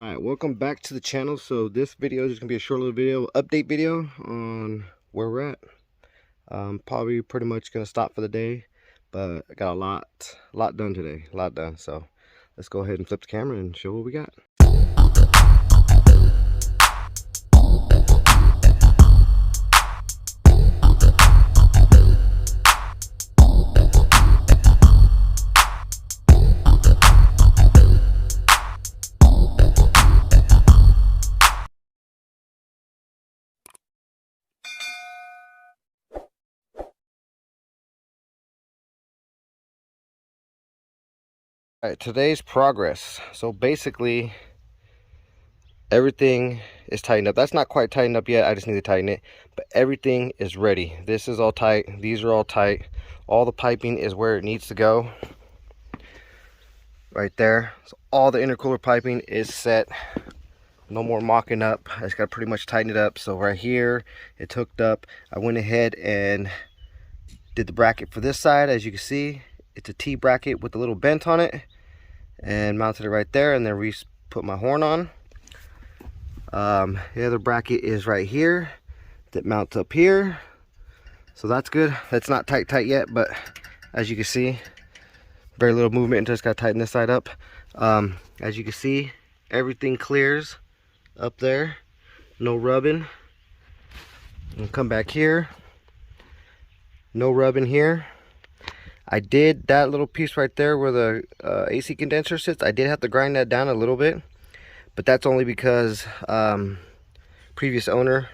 Alright, welcome back to the channel. So this video is just gonna be a short little video, update video on where we're at. Probably pretty much gonna stop for the day, but I got a lot done today, a lot done. So let's go ahead and flip the camera and show what we got. Alright, today's progress. So basically everything is tightened up. That's not quite tightened up yet. I just need to tighten it. But everything is ready. This is all tight. These are all tight. All the piping is where it needs to go. Right there. So all the intercooler piping is set. No more mocking up. I just got to pretty much tighten it up. So right here, it's hooked up. I went ahead and did the bracket for this side. As you can see, it's a T bracket with a little bent on it. And mounted it right there, and then put my horn on. The other bracket is right here that mounts up here, so that's good. That's not tight yet, but as you can see, very little movement. Just got to tighten this side up. As you can see, everything clears up there, no rubbing. And come back here, no rubbing here. I did that little piece right there where the AC condenser sits. I did have to grind that down a little bit, but that's only because previous owner,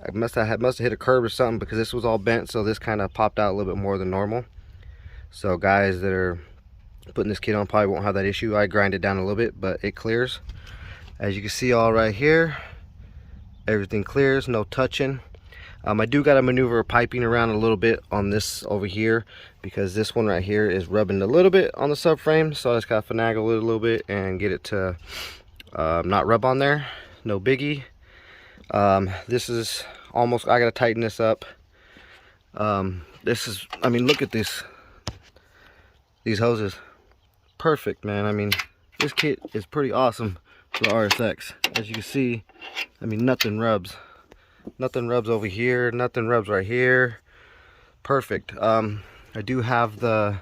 I must have hit a curb or something, because this was all bent, so this kind of popped out a little bit more than normal. So guys that are putting this kit on probably won't have that issue. I grind it down a little bit, but it clears. As you can see, all right here, everything clears, no touching. I do got to maneuver piping around a little bit on this over here, because this one right here is rubbing a little bit on the subframe, so I just got to finagle it a little bit and get it to not rub on there. No biggie. This is almost, I got to tighten this up. This is, I mean, look at these hoses. Perfect, man. I mean, this kit is pretty awesome for the RSX. As you can see, I mean, nothing rubs. Nothing rubs over here, nothing rubs right here. Perfect. I do have the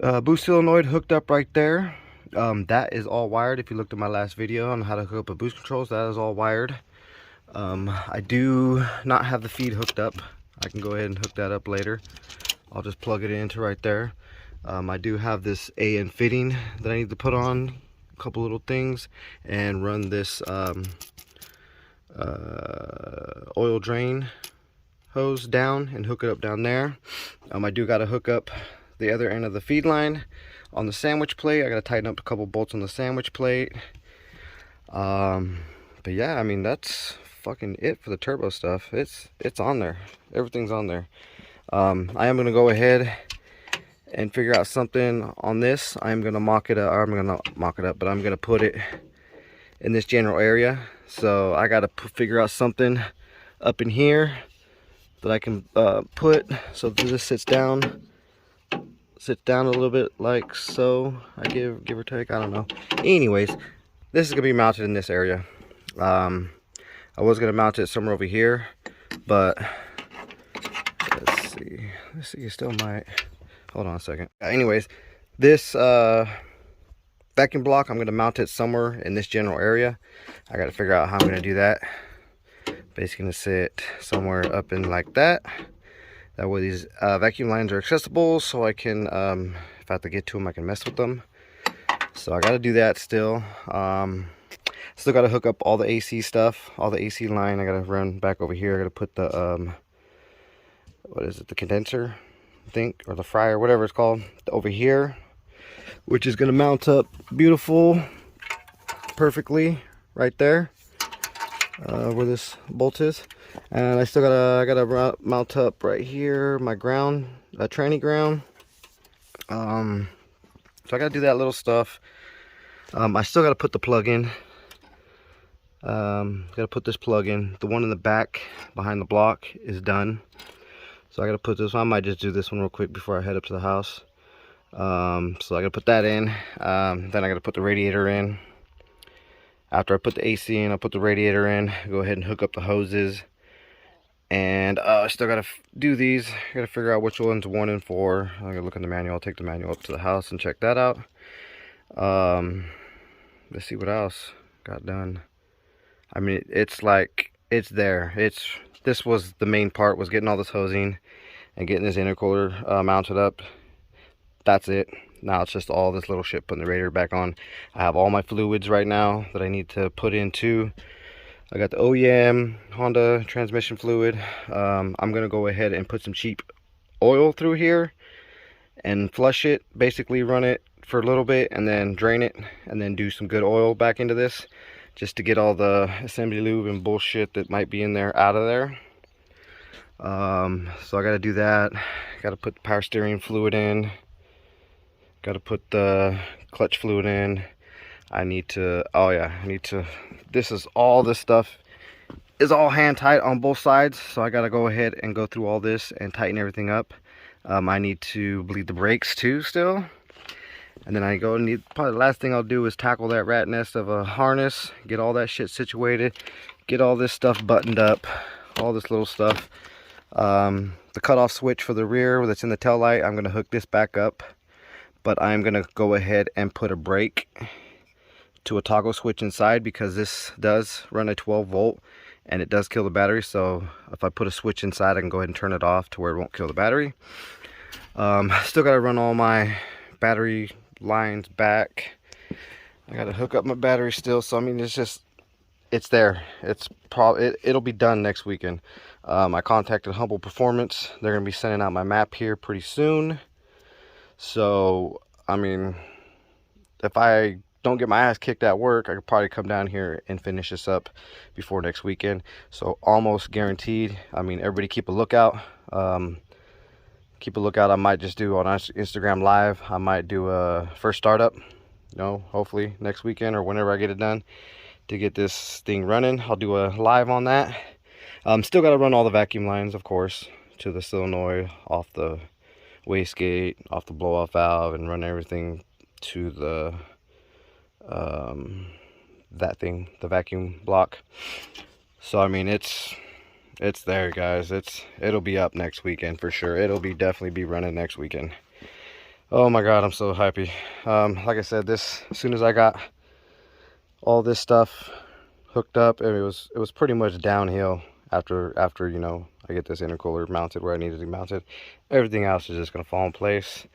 boost solenoid hooked up right there. That is all wired. If you looked at my last video on how to hook up a boost controls, that is all wired. I do not have the feed hooked up. I can go ahead and hook that up later. I'll just plug it into right there. I do have this AN fitting that I need to put on, a couple little things, and run this oil drain hose down and hook it up down there. I do got to hook up the other end of the feed line on the sandwich plate. I got to tighten up a couple bolts on the sandwich plate. But yeah, I mean, that's fucking it for the turbo stuff. It's on there. Everything's on there. I am gonna go ahead and figure out something on this. I'm gonna mock it up, or I'm gonna mock it up, but I'm gonna put it in this general area. So I gotta figure out something up in here that I can put so that this sits down a little bit like so. I give or take, I don't know. Anyways, this is gonna be mounted in this area. I was gonna mount it somewhere over here, but let's see, you still might, hold on a second. Anyways, this vacuum block, I'm going to mount it somewhere in this general area. I got to figure out how I'm going to do that. Basically going to sit somewhere up in like that. That way these vacuum lines are accessible, so I can, if I have to get to them, I can mess with them. So I got to do that still. Still got to hook up all the AC stuff, all the AC line. I got to run back over here. I got to put the, what is it, the condenser, I think, or the fryer, whatever it's called, over here, which is going to mount up beautiful, perfectly right there, where this bolt is. And I still gotta mount up right here my ground, tranny ground. So I gotta do that little stuff. I still gotta put the plug in. Gotta put this plug in. The one in the back behind the block is done, so I gotta put this one. I might just do this one real quick before I head up to the house. So I gotta put that in. Then I gotta put the radiator in. After I put the AC in, I'll put the radiator in, go ahead and hook up the hoses. And I still gotta do these. I gotta figure out which one's 1 and 4. I'm gonna look in the manual. I'll take the manual up to the house and check that out. Let's see what else got done. I mean, it's like, it's there. This was the main part, was getting all this hosing and getting this intercooler mounted up. That's it. Now it's just all this little shit, putting the radiator back on. I have all my fluids right now that I need to put into. I got the OEM Honda transmission fluid. I'm gonna go ahead and put some cheap oil through here and flush it, basically run it for a little bit and then drain it, and then do some good oil back into this, just to get all the assembly lube and bullshit that might be in there out of there. So I gotta do that. Gotta put the power steering fluid in. Gotta put the clutch fluid in. I need to, this stuff is all hand tight on both sides, so I gotta go ahead and go through all this and tighten everything up. I need to bleed the brakes too still. And then probably the last thing I'll do is tackle that rat nest of a harness, get all that shit situated, get all this stuff buttoned up, all this little stuff. The cutoff switch for the rear that's in the tail light, I'm gonna hook this back up, but I'm gonna go ahead and put a brake to a toggle switch inside, because this does run a 12 volt and it does kill the battery. So if I put a switch inside, I can go ahead and turn it off to where it won't kill the battery. Still got to run all my battery lines back. I got to hook up my battery still. So I mean, it's there. It'll be done next weekend. I contacted Humble Performance. They're gonna be sending out my map here pretty soon. So I mean, if I don't get my ass kicked at work, I could probably come down here and finish this up before next weekend. So almost guaranteed. I mean, everybody keep a lookout. Keep a lookout. I might just do on Instagram Live. I might do a first startup, hopefully next weekend or whenever I get it done to get this thing running. I'll do a live on that. Still got to run all the vacuum lines, of course, to the solenoid, off the wastegate, off the blow off valve, and run everything to the the vacuum block. So I mean, it's there, guys. It'll be up next weekend for sure. It'll definitely be running next weekend. Oh my god, I'm so happy. Like I said, as soon as I got all this stuff hooked up, it was pretty much downhill after I get this intercooler mounted where I needed to be mounted. Everything else is just gonna fall in place,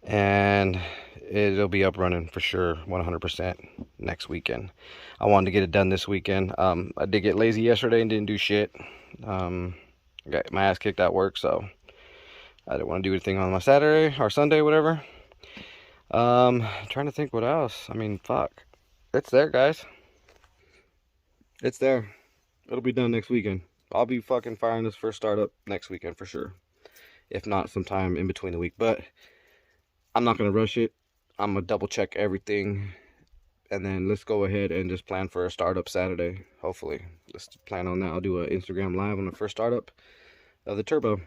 and it'll be up running for sure 100% next weekend. I wanted to get it done this weekend. I did get lazy yesterday and didn't do shit. I got my ass kicked at work, so I didn't want to do anything on my Saturday or Sunday, whatever. Trying to think what else. I mean, fuck, it's there, guys. It's there. It'll be done next weekend. I'll be fucking firing this first startup next weekend for sure, if not sometime in between the week. But I'm not gonna rush it. I'm gonna double check everything, and then let's go ahead and just plan for a startup Saturday. Hopefully, let's plan on that. I'll do an Instagram live on the first startup of the turbo.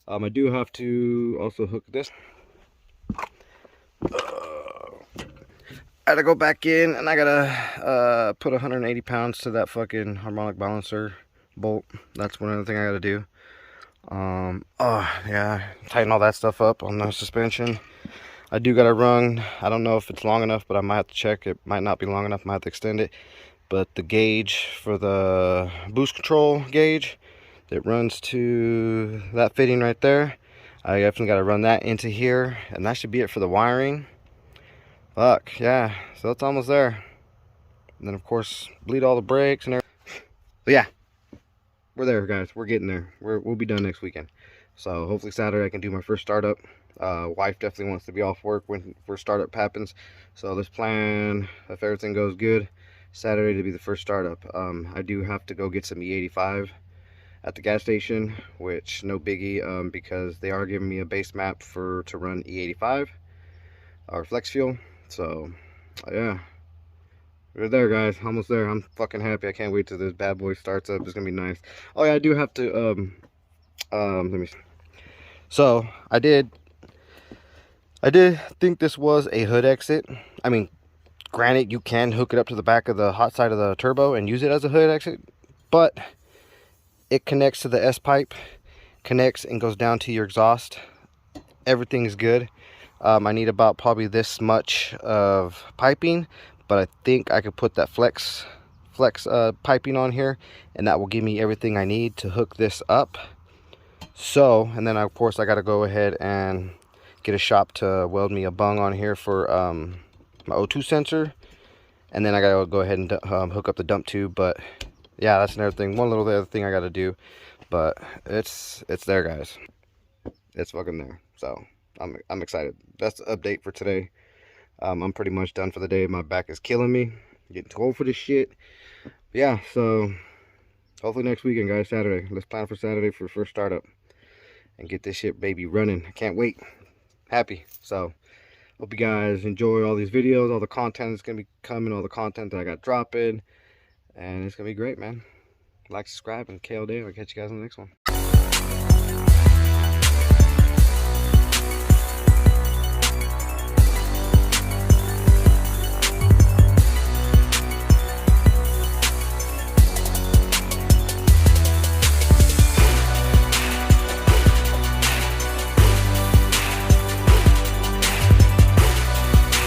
I do have to also hook this. I gotta go back in, and I gotta put 180 pounds to that fucking harmonic balancer bolt. That's one other thing I gotta do. Yeah, tighten all that stuff up on the suspension. I do gotta run. I don't know if it's long enough, but I might have to check. It might not be long enough. I might have to extend it. But the gauge for the boost control gauge that runs to that fitting right there, I definitely gotta run that into here, and that should be it for the wiring. Fuck yeah, so it's almost there. And then of course bleed all the brakes and everything. But yeah, we're there, guys. We're getting there. We'll be done next weekend. So hopefully Saturday I can do my first startup. Wife definitely wants to be off work when first startup happens, so let's plan, if everything goes good, Saturday to be the first startup. I do have to go get some E85 at the gas station, which no biggie, because they are giving me a base map to run E85 or flex fuel. So yeah, we're there, guys. Almost there. I'm fucking happy. I can't wait till this bad boy starts up. It's gonna be nice. Oh yeah, I do have to let me see. So I did think this was a hood exit. I mean, Granted, you can hook it up to the back of the hot side of the turbo and use it as a hood exit, but it connects to the S pipe, connects and goes down to your exhaust. Everything is good. I need about probably this much of piping, but I think I could put that flex piping on here, and that will give me everything I need to hook this up. So, and then of course I got to go ahead and get a shop to weld me a bung on here for my O2 sensor, and then I gotta go ahead and hook up the dump tube. But yeah, that's another thing, one little other thing I gotta do, but it's there, guys. It's fucking there. So I'm excited. That's the update for today. I'm pretty much done for the day. My back is killing me, getting too old for this shit. But yeah, so hopefully next weekend, guys, Saturday, let's plan for Saturday for first startup and get this shit baby running. I can't wait. Happy. So hope you guys enjoy all these videos, all the content that's gonna be coming, all the content that I got dropping, and it's gonna be great, man. Like, subscribe, and KL Day. I'll catch you guys on the next one.